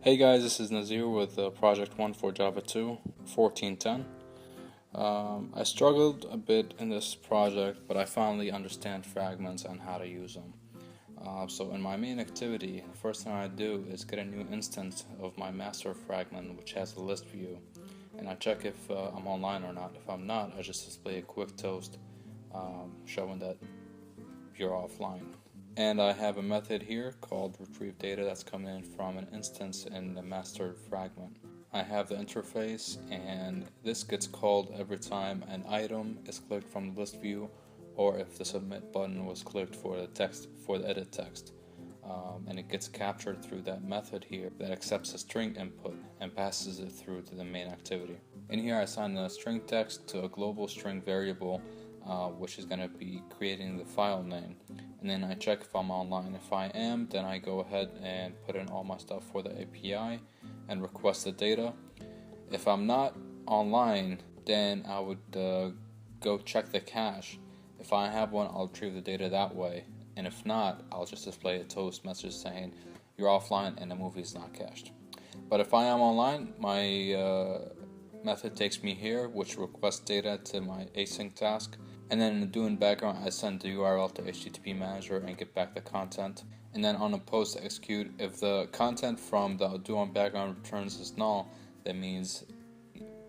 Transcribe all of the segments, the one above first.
Hey guys, this is Nazir with Project 1 for Java 2, 14.10. I struggled a bit in this project, but I finally understand fragments and how to use them. So in my main activity, the first thing I do is get a new instance of my master fragment, which has a list view, and I check if I'm online or not. If I'm not, I just display a quick toast showing that you're offline. And I have a method here called retrieve data that's coming in from an instance in the master fragment. I have the interface, and this gets called every time an item is clicked from the list view, or if the submit button was clicked for the edit text. And it gets captured through that method here that accepts a string input and passes it through to the main activity. In here I assign the string text to a global string variable, which is going to be creating the file name, and then I check if I'm online. If I am, then I go ahead and put in all my stuff for the API and request the data. If I'm not online, then I would go check the cache. If I have one, I'll retrieve the data that way, and if not, I'll just display a toast message saying you're offline and the movie is not cached. But if I am online, my method takes me here, which requests data to my async task, and then in the do in background I send the URL to HTTP manager and get back the content. And then on a post execute, if the content from the do on background returns is null, that means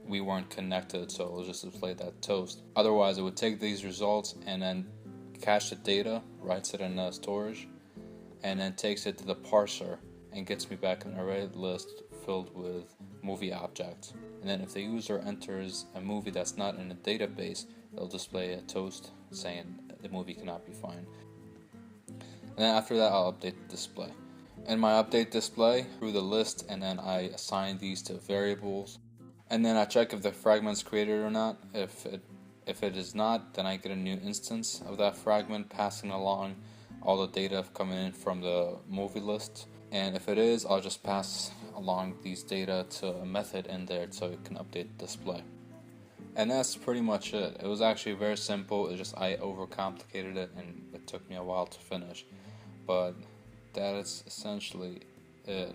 we weren't connected, so it'll just display that toast. Otherwise, it would take these results and then cache the data, writes it in storage, and then takes it to the parser and gets me back an array list filled with movie objects. And then if the user enters a movie that's not in a database, it'll display a toast saying the movie cannot be found. And then after that, I'll update the display. In my update display, through the list, and then I assign these to variables. And then I check if the fragment's created or not. If it is not, then I get a new instance of that fragment passing along all the data coming in from the movie list. And if it is, I'll just pass along these data to a method in there so it can update the display. And that's pretty much it. It was actually very simple. It's just I overcomplicated it and it took me a while to finish. But that is essentially it.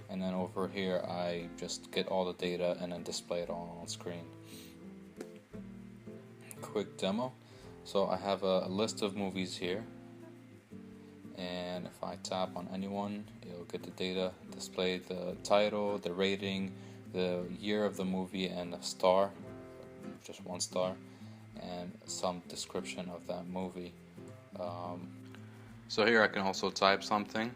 And then over here I just get all the data and then display it all on screen. Quick demo. So I have a list of movies here, and if I tap on anyone, it'll get the data, display the title, the rating, the year of the movie, and a star, just 1 star, and some description of that movie. So here I can also type something.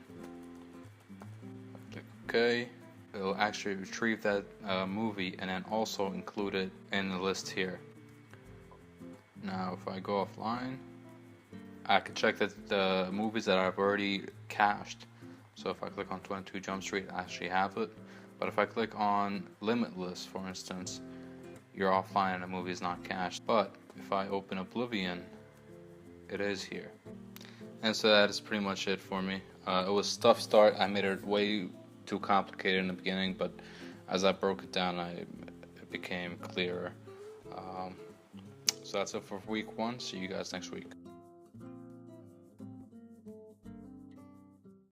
Click OK. It'll actually retrieve that movie and then also include it in the list here. Now if I go offline, I can check that the movies that I've already cached. So if I click on 22 Jump Street, I actually have it. But if I click on Limitless, for instance, you're offline and the movie is not cached. But if I open Oblivion, it is here. And so that is pretty much it for me. It was a tough start. I made it way too complicated in the beginning, but as I broke it down, it became clearer. So that's it for week 1. See you guys next week.